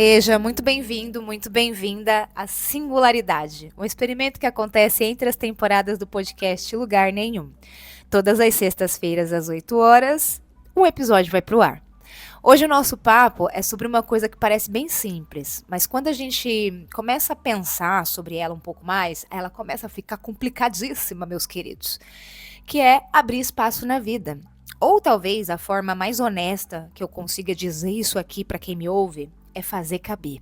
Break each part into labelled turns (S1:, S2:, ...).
S1: Seja muito bem-vindo, muito bem-vinda à Singularidade, um experimento que acontece entre as temporadas do podcast Lugar Nenhum. Todas as sextas-feiras, às 8 horas, um episódio vai pro ar. Hoje o nosso papo é sobre uma coisa que parece bem simples, mas quando a gente começa a pensar sobre ela um pouco mais, ela começa a ficar complicadíssima, meus queridos, que é abrir espaço na vida. Ou talvez a forma mais honesta que eu consiga dizer isso aqui para quem me ouve é fazer caber.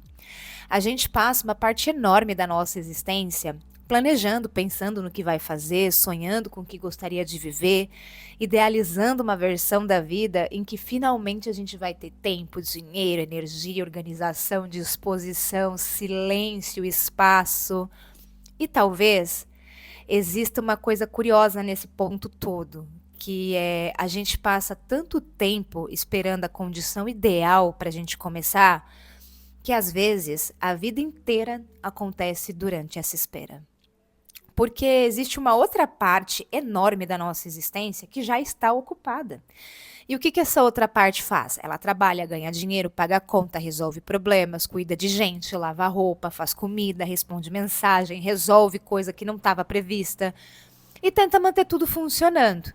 S1: A gente passa uma parte enorme da nossa existência planejando, pensando no que vai fazer, sonhando com o que gostaria de viver, idealizando uma versão da vida em que finalmente a gente vai ter tempo, dinheiro, energia, organização, disposição, silêncio, espaço. E talvez exista uma coisa curiosa nesse ponto todo, que é a gente passa tanto tempo esperando a condição ideal para a gente começar, que às vezes a vida inteira acontece durante essa espera. Porque existe uma outra parte enorme da nossa existência que já está ocupada. E o que essa outra parte faz? Ela trabalha, ganha dinheiro, paga conta, resolve problemas, cuida de gente, lava roupa, faz comida, responde mensagem, resolve coisa que não estava prevista e tenta manter tudo funcionando.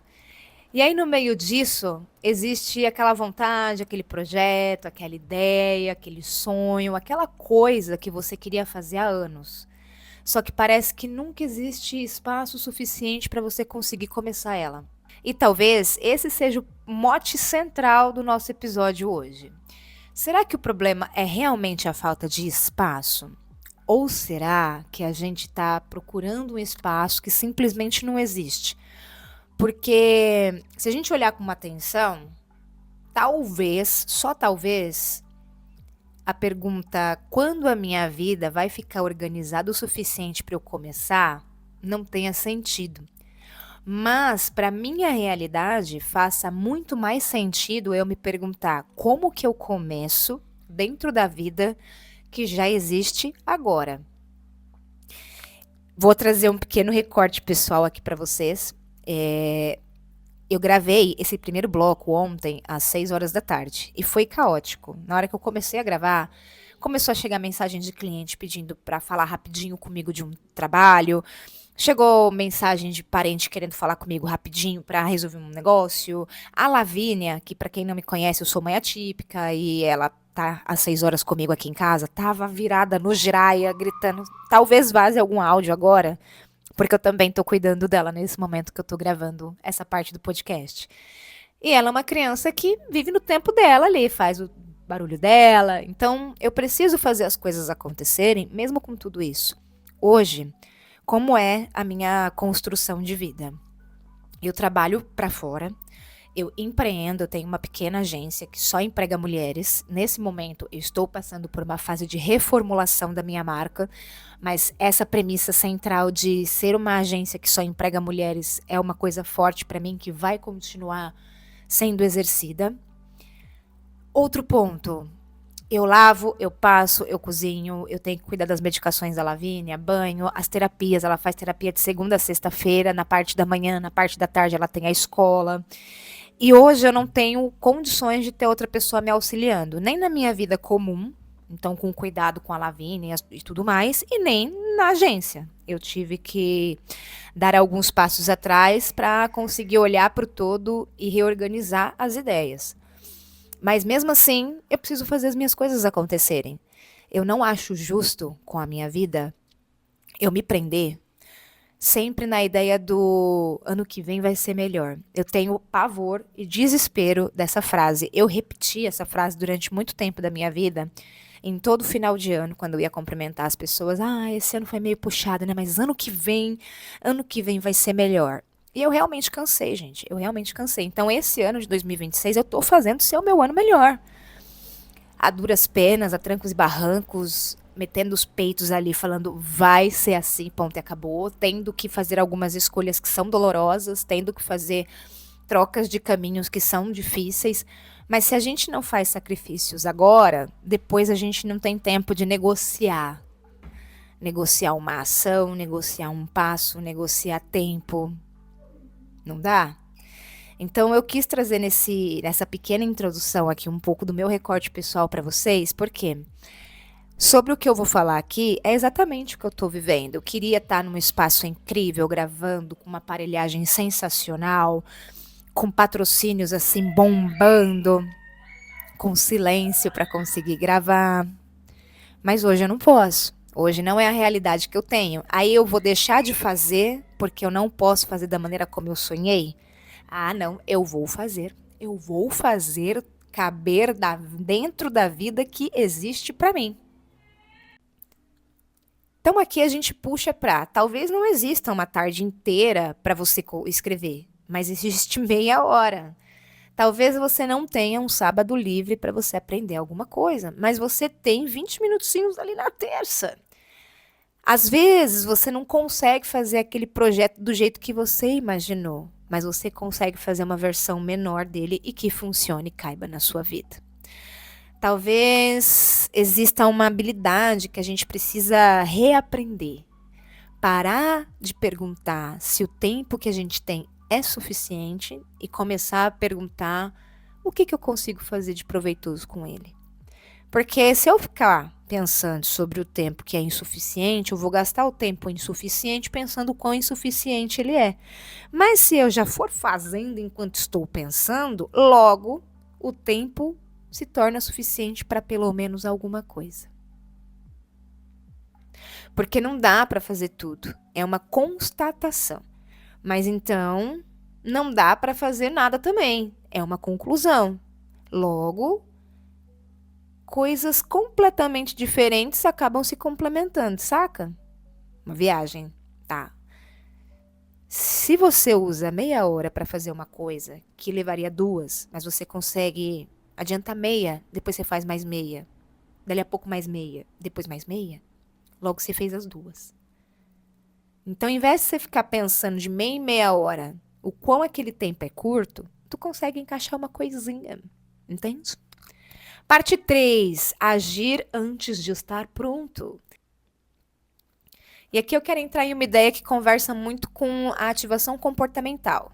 S1: E aí, no meio disso, existe aquela vontade, aquele projeto, aquela ideia, aquele sonho, aquela coisa que você queria fazer há anos. Só que parece que nunca existe espaço suficiente para você conseguir começar ela. E talvez esse seja o mote central do nosso episódio hoje. Será que o problema é realmente a falta de espaço? Ou será que a gente está procurando um espaço que simplesmente não existe? Porque se a gente olhar com uma atenção, talvez, só talvez, a pergunta quando a minha vida vai ficar organizada o suficiente para eu começar não tenha sentido. Mas para minha realidade faça muito mais sentido eu me perguntar como que eu começo dentro da vida que já existe agora. Vou trazer um pequeno recorte pessoal aqui para vocês. Eu gravei esse primeiro bloco ontem às 6 horas da tarde e foi caótico. Na hora que eu comecei a gravar, começou a chegar mensagem de cliente pedindo para falar rapidinho comigo de um trabalho. Chegou mensagem de parente querendo falar comigo rapidinho para resolver um negócio. A Lavínia, que para quem não me conhece, eu sou mãe atípica e ela tá às 6 horas comigo aqui em casa, tava virada no giraia, gritando. Talvez vaze algum áudio agora, porque eu também tô cuidando dela nesse momento que eu tô gravando essa parte do podcast. E ela é uma criança que vive no tempo dela ali, faz o barulho dela. Então, eu preciso fazer as coisas acontecerem, mesmo com tudo isso. Hoje, como é a minha construção de vida? Eu trabalho para fora, eu empreendo, eu tenho uma pequena agência que só emprega mulheres. Nesse momento, eu estou passando por uma fase de reformulação da minha marca, mas essa premissa central de ser uma agência que só emprega mulheres é uma coisa forte para mim que vai continuar sendo exercida. Outro ponto, eu lavo, eu passo, eu cozinho, eu tenho que cuidar das medicações da Lavínia, banho, as terapias, ela faz terapia de segunda a sexta-feira, na parte da manhã, na parte da tarde ela tem a escola. E hoje eu não tenho condições de ter outra pessoa me auxiliando, nem na minha vida comum, então com cuidado com a Lavínia e tudo mais, e nem na agência. Eu tive que dar alguns passos atrás para conseguir olhar para o todo e reorganizar as ideias. Mas mesmo assim, eu preciso fazer as minhas coisas acontecerem. Eu não acho justo com a minha vida eu me prender sempre na ideia do ano que vem vai ser melhor. Eu tenho pavor e desespero dessa frase. Eu repeti essa frase durante muito tempo da minha vida, em todo final de ano, quando eu ia cumprimentar as pessoas. Ah, esse ano foi meio puxado, né? Mas ano que vem vai ser melhor. E eu realmente cansei, gente. Eu realmente cansei. Então, esse ano de 2026, eu tô fazendo ser o meu ano melhor. A duras penas, a trancos e barrancos, metendo os peitos ali, falando vai ser assim, ponto e acabou, tendo que fazer algumas escolhas que são dolorosas, tendo que fazer trocas de caminhos que são difíceis, mas se a gente não faz sacrifícios agora, depois a gente não tem tempo de negociar. Negociar uma ação, negociar um passo, negociar tempo. Não dá? Então eu quis trazer nessa pequena introdução aqui um pouco do meu recorte pessoal para vocês, porque Sobre o que eu vou falar aqui, é exatamente o que eu tô vivendo. Eu queria estar num espaço incrível, gravando, com uma aparelhagem sensacional, com patrocínios assim bombando, com silêncio para conseguir gravar. Mas hoje eu não posso. Hoje não é a realidade que eu tenho. Aí eu vou deixar de fazer porque eu não posso fazer da maneira como eu sonhei? Ah, não, eu vou fazer. Eu vou fazer caber dentro da vida que existe para mim. Então aqui a gente puxa para, talvez não exista uma tarde inteira para você escrever, mas existe meia hora. Talvez você não tenha um sábado livre para você aprender alguma coisa, mas você tem 20 minutinhos ali na terça. Às vezes você não consegue fazer aquele projeto do jeito que você imaginou, mas você consegue fazer uma versão menor dele e que funcione e caiba na sua vida. Talvez exista uma habilidade que a gente precisa reaprender. Parar de perguntar se o tempo que a gente tem é suficiente e começar a perguntar o que eu consigo fazer de proveitoso com ele. Porque se eu ficar pensando sobre o tempo que é insuficiente, eu vou gastar o tempo insuficiente pensando o quão insuficiente ele é. Mas se eu já for fazendo enquanto estou pensando, logo o tempo se torna suficiente para pelo menos alguma coisa. Porque não dá para fazer tudo. É uma constatação. Mas então, não dá para fazer nada também. É uma conclusão. Logo, coisas completamente diferentes acabam se complementando, saca? Uma viagem, tá? Se você usa meia hora para fazer uma coisa que levaria 2, mas você consegue adiantar meia, depois você faz mais meia, dali a pouco mais meia, depois mais meia, logo você fez as 2. Então, ao invés de você ficar pensando de meia em meia hora o quão aquele tempo é curto, tu consegue encaixar uma coisinha, entende? Parte 3, agir antes de estar pronto. E aqui eu quero entrar em uma ideia que conversa muito com a ativação comportamental,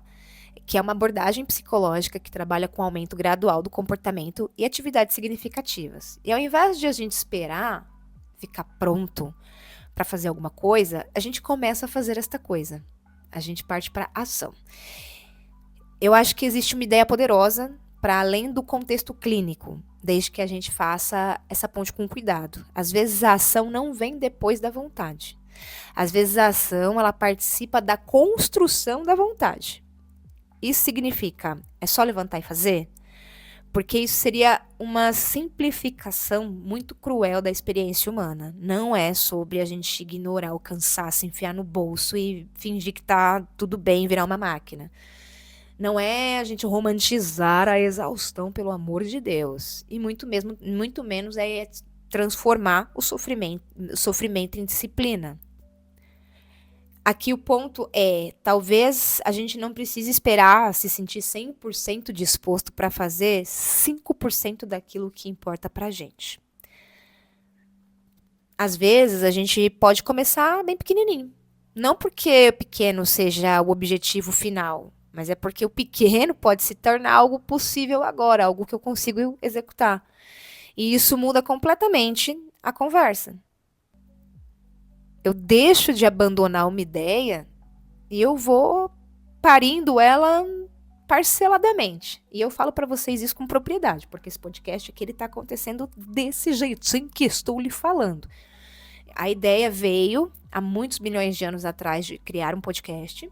S1: que é uma abordagem psicológica que trabalha com o aumento gradual do comportamento e atividades significativas. E ao invés de a gente esperar ficar pronto para fazer alguma coisa, a gente começa a fazer esta coisa. A gente parte para ação. Eu acho que existe uma ideia poderosa para além do contexto clínico, desde que a gente faça essa ponte com cuidado. Às vezes a ação não vem depois da vontade. Às vezes a ação, ela participa da construção da vontade. Isso significa, é só levantar e fazer? Porque isso seria uma simplificação muito cruel da experiência humana. Não é sobre a gente ignorar o cansaço, enfiar no bolso e fingir que tá tudo bem, virar uma máquina. Não é a gente romantizar a exaustão, pelo amor de Deus. E muito menos é transformar o sofrimento em disciplina. Aqui o ponto é, talvez a gente não precise esperar se sentir 100% disposto para fazer 5% daquilo que importa pra gente. Às vezes a gente pode começar bem pequenininho. Não porque o pequeno seja o objetivo final, mas é porque o pequeno pode se tornar algo possível agora, algo que eu consigo executar. E isso muda completamente a conversa. Eu deixo de abandonar uma ideia e eu vou parindo ela parceladamente. E eu falo para vocês isso com propriedade, porque esse podcast aqui ele tá acontecendo desse jeitinho que estou lhe falando. A ideia veio há muitos milhões de anos atrás de criar um podcast.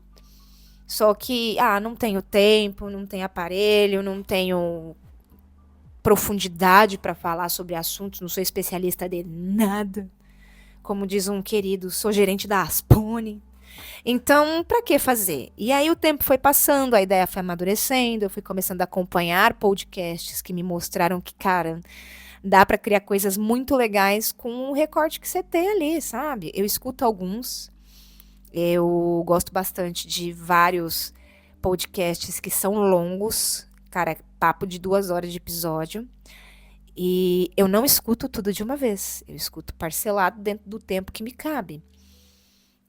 S1: Só que, não tenho tempo, não tenho aparelho, não tenho profundidade para falar sobre assuntos, não sou especialista de nada. Como diz um querido, sou gerente da Aspone. Então, para que fazer? E aí o tempo foi passando, a ideia foi amadurecendo, eu fui começando a acompanhar podcasts que me mostraram que, cara, dá para criar coisas muito legais com o recorte que você tem ali, sabe? Eu escuto alguns, eu gosto bastante de vários podcasts que são longos, cara, papo de 2 horas de episódio. E eu não escuto tudo de uma vez, eu escuto parcelado dentro do tempo que me cabe.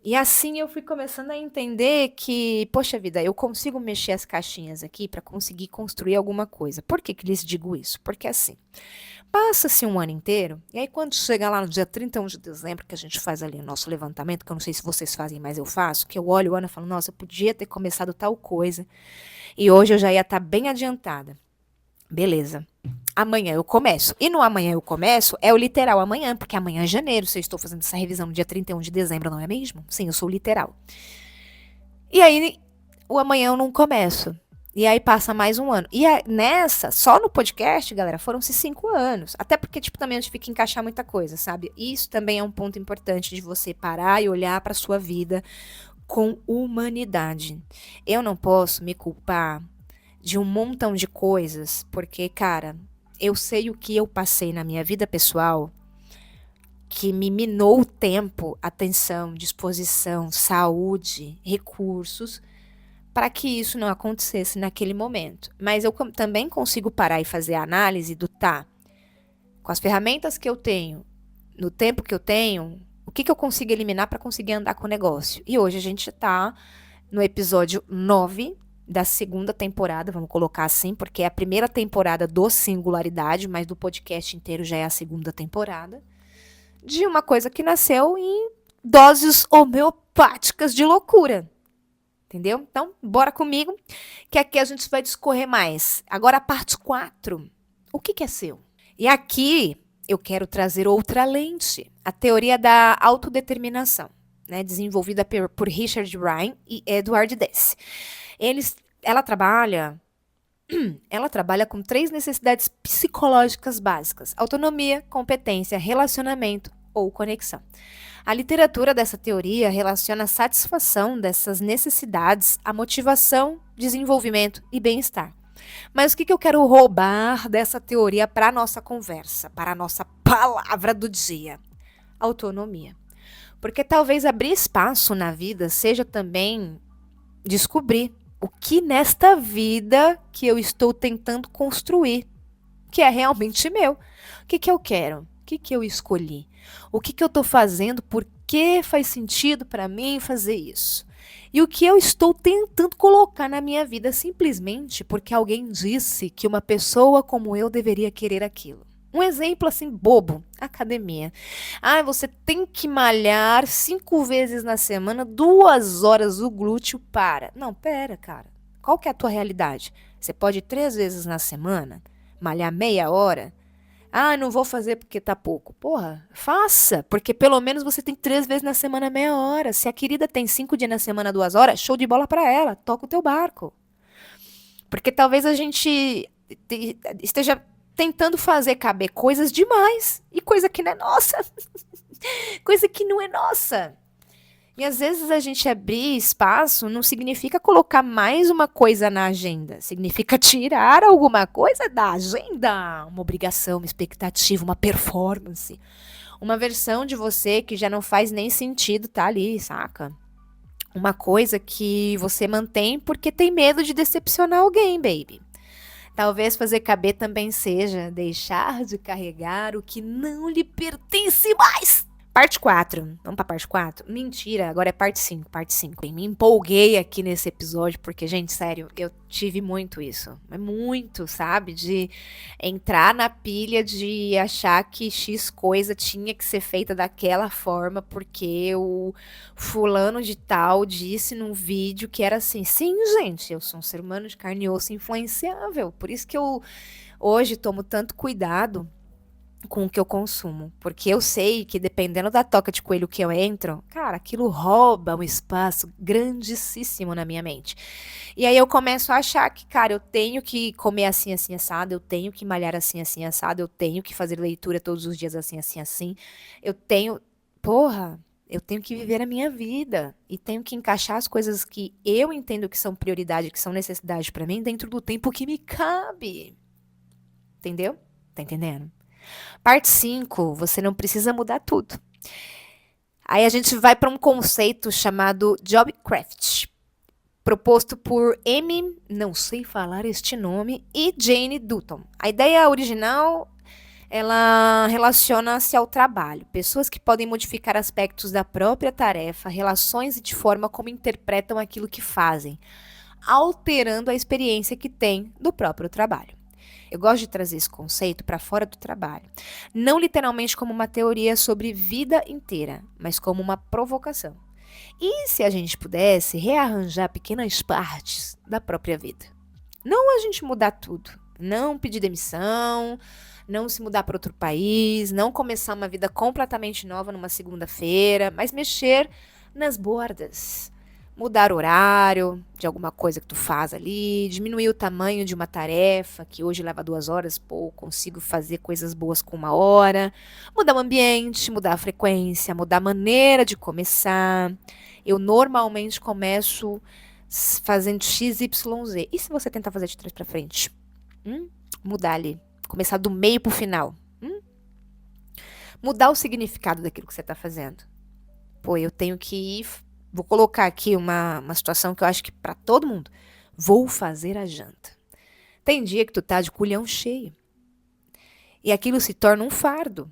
S1: E assim eu fui começando a entender que, poxa vida, eu consigo mexer as caixinhas aqui para conseguir construir alguma coisa. Por que que lhes digo isso? Porque assim, passa-se um ano inteiro, e aí quando chega lá no dia 31 de dezembro, que a gente faz ali o nosso levantamento, que eu não sei se vocês fazem, mas eu faço, que eu olho o ano e falo, nossa, eu podia ter começado tal coisa, e hoje eu já ia estar bem adiantada. Beleza. Amanhã eu começo. E no amanhã eu começo é o literal amanhã, porque amanhã é janeiro, se eu estou fazendo essa revisão no dia 31 de dezembro, não é mesmo? Sim, eu sou literal. E aí, o amanhã eu não começo. E aí passa mais um ano. E nessa, só no podcast, galera, foram-se 5 anos. Até porque, tipo, também a gente fica encaixar muita coisa, sabe? Isso também é um ponto importante de você parar e olhar para sua vida com humanidade. Eu não posso me culpar de um montão de coisas, porque, cara, eu sei o que eu passei na minha vida pessoal que me minou o tempo, atenção, disposição, saúde, recursos, para que isso não acontecesse naquele momento. Mas eu também consigo parar e fazer a análise do com as ferramentas que eu tenho, no tempo que eu tenho, o que eu consigo eliminar para conseguir andar com o negócio. E hoje a gente está no episódio 9 da segunda temporada, vamos colocar assim, porque é a primeira temporada do Singularidade, mas do podcast inteiro já é a segunda temporada, de uma coisa que nasceu em doses homeopáticas de loucura. Entendeu? Então, bora comigo, que aqui a gente vai discorrer mais. Agora a parte 4. O que é seu? E aqui eu quero trazer outra lente, a teoria da autodeterminação, né, desenvolvida por Richard Ryan e Edward Deci. Ela trabalha com 3 necessidades psicológicas básicas: autonomia, competência, relacionamento ou conexão. A literatura dessa teoria relaciona a satisfação dessas necessidades à motivação, desenvolvimento e bem-estar. Mas o que eu quero roubar dessa teoria para a nossa conversa, para a nossa palavra do dia? Autonomia. Porque talvez abrir espaço na vida seja também descobrir o que nesta vida que eu estou tentando construir, que é realmente meu. O que eu quero? O que eu escolhi? O que eu estou fazendo? Por que faz sentido para mim fazer isso? E o que eu estou tentando colocar na minha vida simplesmente porque alguém disse que uma pessoa como eu deveria querer aquilo. Um exemplo assim bobo, academia. Ah, você tem que malhar 5 vezes na semana, 2 horas o glúteo para. Não, pera, cara. Qual que é a tua realidade? Você pode ir 3 vezes na semana, malhar meia hora. Ah, não vou fazer porque tá pouco. Porra, faça, porque pelo menos você tem 3 vezes na semana meia hora. Se a querida tem 5 dias na semana 2 horas, show de bola pra ela, toca o teu barco. Porque talvez a gente esteja tentando fazer caber coisas demais e coisa que não é nossa. Coisa que não é nossa. E às vezes a gente abrir espaço não significa colocar mais uma coisa na agenda. Significa tirar alguma coisa da agenda. Uma obrigação, uma expectativa, uma performance. Uma versão de você que já não faz nem sentido tá ali, saca? Uma coisa que você mantém porque tem medo de decepcionar alguém, baby. Talvez fazer caber também seja deixar de carregar o que não lhe pertence mais. Parte 4. Vamos pra parte 4? Mentira, agora é parte 5. Parte 5. Me empolguei aqui nesse episódio, porque, gente, sério, eu tive muito isso. É muito, sabe? De entrar na pilha de achar que X coisa tinha que ser feita daquela forma, porque o fulano de tal disse num vídeo que era assim. Sim, gente, eu sou um ser humano de carne e osso influenciável. Por isso que eu hoje tomo tanto cuidado com o que eu consumo, porque eu sei que dependendo da toca de coelho que eu entro, cara, aquilo rouba um espaço grandíssimo na minha mente. E aí eu começo a achar que, cara, eu tenho que comer assim, assim, assado, eu tenho que malhar assim, assim, assado, eu tenho que fazer leitura todos os dias assim, assim, assim. Eu tenho que viver a minha vida e tenho que encaixar as coisas que eu entendo que são prioridade, que são necessidade para mim, dentro do tempo que me cabe. Entendeu? Tá entendendo? Parte 5, você não precisa mudar tudo. Aí a gente vai para um conceito chamado Jobcraft, proposto por não sei falar este nome, e Jane Dutton. A ideia original ela relaciona-se ao trabalho. Pessoas que podem modificar aspectos da própria tarefa, relações e de forma como interpretam aquilo que fazem, alterando a experiência que têm do próprio trabalho. Eu gosto de trazer esse conceito para fora do trabalho, não literalmente como uma teoria sobre vida inteira, mas como uma provocação. E se a gente pudesse rearranjar pequenas partes da própria vida? Não a gente mudar tudo, não pedir demissão, não se mudar para outro país, não começar uma vida completamente nova numa segunda-feira, mas mexer nas bordas. Mudar o horário de alguma coisa que tu faz ali, diminuir o tamanho de uma tarefa que hoje leva 2 horas, pô, consigo fazer coisas boas com 1 hora. Mudar o ambiente, mudar a frequência, mudar a maneira de começar. Eu normalmente começo fazendo X, Y, Z. E se você tentar fazer de trás para frente? Mudar ali. Começar do meio pro final. Mudar o significado daquilo que você tá fazendo. Pô, eu tenho que ir. Vou colocar aqui uma situação que eu acho que para todo mundo. Vou fazer a janta. Tem dia que tu tá de culhão cheio. E aquilo se torna um fardo.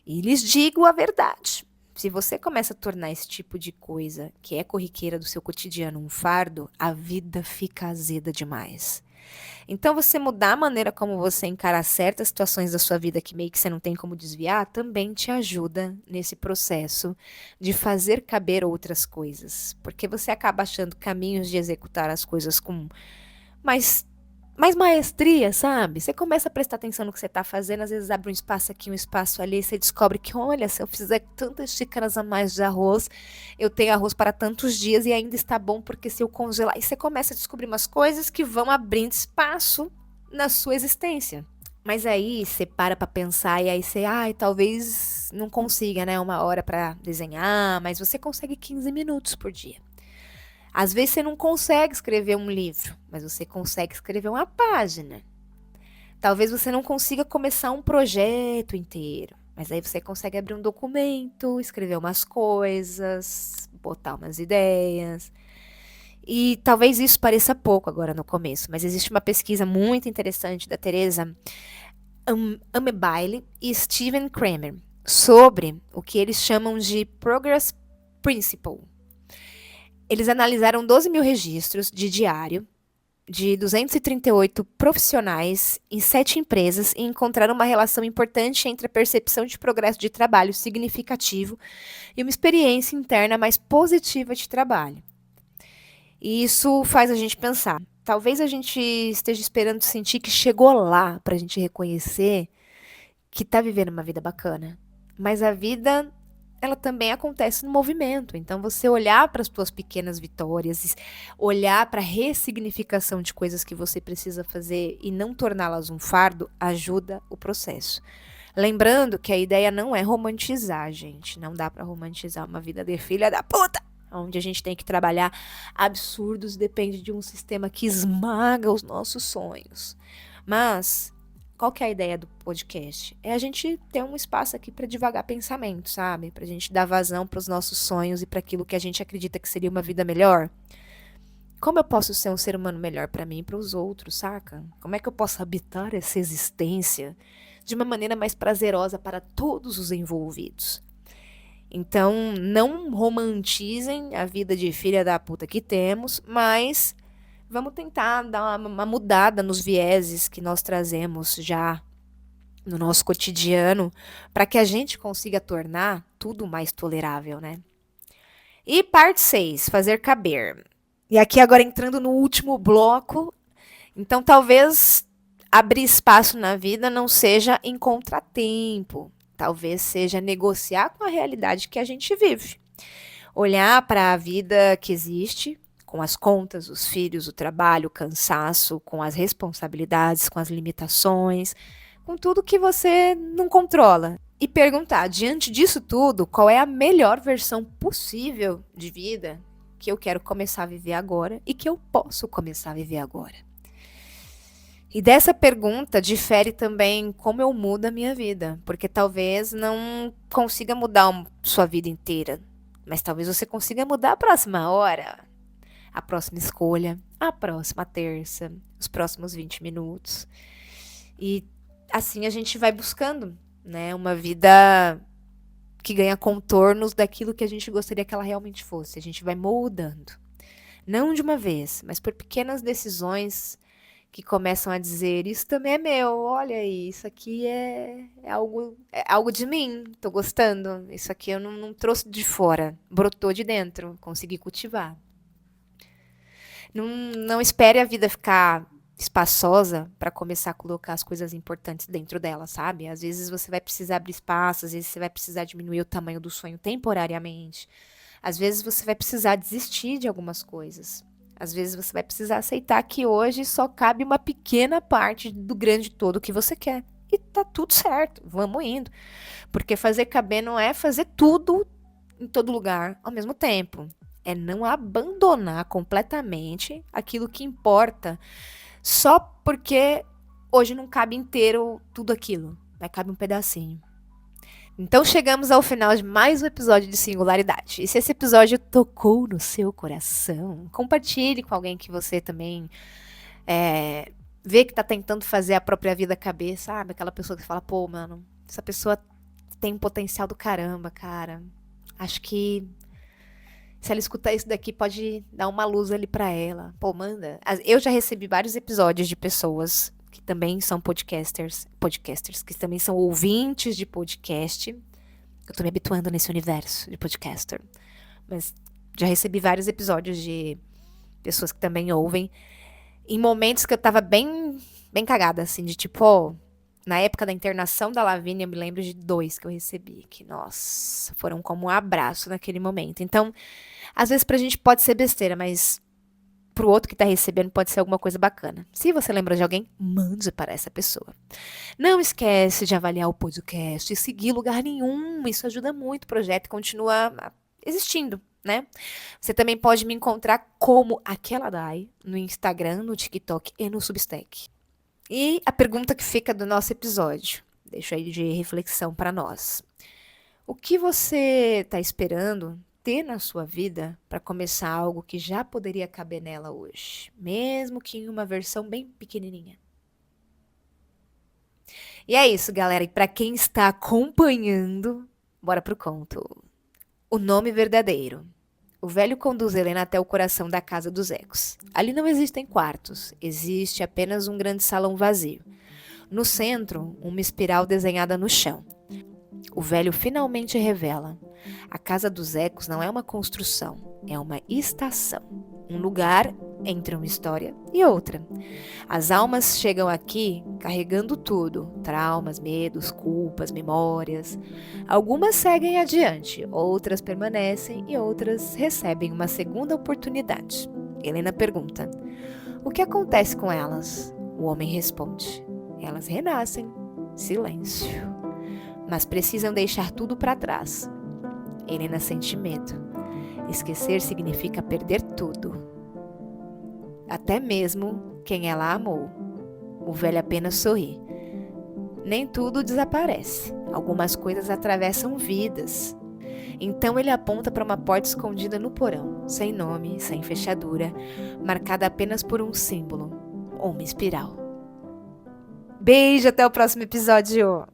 S1: E lhes digo a verdade. Se você começa a tornar esse tipo de coisa, que é corriqueira do seu cotidiano, um fardo, a vida fica azeda demais. Então, você mudar a maneira como você encara certas situações da sua vida que meio que você não tem como desviar, também te ajuda nesse processo de fazer caber outras coisas. Porque você acaba achando caminhos de executar as coisas com mais maestria, sabe? Você começa a prestar atenção no que você está fazendo, às vezes abre um espaço aqui, um espaço ali, e você descobre que, olha, se eu fizer tantas xícaras a mais de arroz, eu tenho arroz para tantos dias e ainda está bom, porque se eu congelar... E você começa a descobrir umas coisas que vão abrindo espaço na sua existência. Mas aí você para pensar e aí você, talvez não consiga, né, 1 hora para desenhar, mas você consegue 15 minutos por dia. Às vezes você não consegue escrever um livro, mas você consegue escrever uma página. Talvez você não consiga começar um projeto inteiro, mas aí você consegue abrir um documento, escrever umas coisas, botar umas ideias. E talvez isso pareça pouco agora no começo, mas existe uma pesquisa muito interessante da Teresa Amabile e Steven Kramer sobre o que eles chamam de Progress Principle. Eles analisaram 12 mil registros de diário de 238 profissionais em 7 empresas e encontraram uma relação importante entre a percepção de progresso de trabalho significativo e uma experiência interna mais positiva de trabalho. E isso faz a gente pensar. Talvez a gente esteja esperando sentir que chegou lá para a gente reconhecer que está vivendo uma vida bacana. Mas a vida, ela também acontece no movimento. Então, você olhar para as suas pequenas vitórias, olhar para a ressignificação de coisas que você precisa fazer e não torná-las um fardo, ajuda o processo. Lembrando que a ideia não é romantizar, gente. Não dá para romantizar uma vida de filha da puta, onde a gente tem que trabalhar absurdos, depende de um sistema que esmaga os nossos sonhos. Mas qual que é a ideia do podcast? É a gente ter um espaço aqui para divagar pensamento, sabe? Pra gente dar vazão para os nossos sonhos e para aquilo que a gente acredita que seria uma vida melhor. Como eu posso ser um ser humano melhor para mim e para os outros, saca? Como é que eu posso habitar essa existência de uma maneira mais prazerosa para todos os envolvidos? Então, não romantizem a vida de filha da puta que temos, mas vamos tentar dar uma mudada nos vieses que nós trazemos já no nosso cotidiano, para que a gente consiga tornar tudo mais tolerável, né? E parte 6, fazer caber. E aqui agora entrando no último bloco, então talvez abrir espaço na vida não seja em contratempo, talvez seja negociar com a realidade que a gente vive. Olhar para a vida que existe, com as contas, os filhos, o trabalho, o cansaço, com as responsabilidades, com as limitações, com tudo que você não controla. E perguntar, diante disso tudo, qual é a melhor versão possível de vida que eu quero começar a viver agora e que eu posso começar a viver agora. E dessa pergunta difere também como eu mudo a minha vida, porque talvez não consiga mudar sua vida inteira, mas talvez você consiga mudar a próxima hora, a próxima escolha, a próxima terça, os próximos 20 minutos. E assim a gente vai buscando, né, uma vida que ganha contornos daquilo que a gente gostaria que ela realmente fosse. A gente vai moldando. Não de uma vez, mas por pequenas decisões que começam a dizer: isso também é meu, olha aí, isso aqui é algo de mim, tô gostando. Isso aqui eu não trouxe de fora, brotou de dentro, consegui cultivar. Não espere a vida ficar espaçosa para começar a colocar as coisas importantes dentro dela, sabe? Às vezes você vai precisar abrir espaço, às vezes você vai precisar diminuir o tamanho do sonho temporariamente. Às vezes você vai precisar desistir de algumas coisas. Às vezes você vai precisar aceitar que hoje só cabe uma pequena parte do grande todo que você quer. E tá tudo certo, vamos indo. Porque fazer caber não é fazer tudo em todo lugar ao mesmo tempo. É não abandonar completamente aquilo que importa só porque hoje não cabe inteiro tudo aquilo. Vai cabe um pedacinho. Então chegamos ao final de mais um episódio de Singularidade. E se esse episódio tocou no seu coração, compartilhe com alguém que você também vê que tá tentando fazer a própria vida caber, sabe? Aquela pessoa que fala, pô, mano, essa pessoa tem um potencial do caramba, cara. Acho que se ela escutar isso daqui, pode dar uma luz ali pra ela. Pô, manda. Eu já recebi vários episódios de pessoas que também são podcasters, que também são ouvintes de podcast. Eu tô me habituando nesse universo de podcaster. Mas já recebi vários episódios de pessoas que também ouvem. Em momentos que eu tava bem cagada, assim, de tipo, ó, na época da internação da Lavínia, eu me lembro de 2 que eu recebi, que, nossa, foram como um abraço naquele momento. Então, às vezes pra gente pode ser besteira, mas pro outro que tá recebendo pode ser alguma coisa bacana. Se você lembra de alguém, mande para essa pessoa. Não esquece de avaliar o podcast e seguir lugar nenhum. Isso ajuda muito o projeto e continua existindo, né? Você também pode me encontrar como Aquela Dai no Instagram, no TikTok e no Substack. E a pergunta que fica do nosso episódio, deixo aí de reflexão para nós. O que você está esperando ter na sua vida para começar algo que já poderia caber nela hoje, mesmo que em uma versão bem pequenininha? E é isso, galera. E para quem está acompanhando, bora pro conto. O nome verdadeiro. O velho conduz Helena até o coração da casa dos ecos. Ali não existem quartos, existe apenas um grande salão vazio. No centro, uma espiral desenhada no chão. O velho finalmente revela: a casa dos ecos não é uma construção, é uma estação. Um lugar entre uma história e outra. As almas chegam aqui carregando tudo: traumas, medos, culpas, memórias. Algumas seguem adiante, outras permanecem e outras recebem uma segunda oportunidade. Helena pergunta: o que acontece com elas? O homem responde: elas renascem. Silêncio. Mas precisam deixar tudo para trás. Helena sente medo. Esquecer significa perder tudo. Até mesmo quem ela amou. O velho apenas sorri. Nem tudo desaparece. Algumas coisas atravessam vidas. Então ele aponta para uma porta escondida no porão, sem nome, sem fechadura, marcada apenas por um símbolo, uma espiral. Beijo, até o próximo episódio!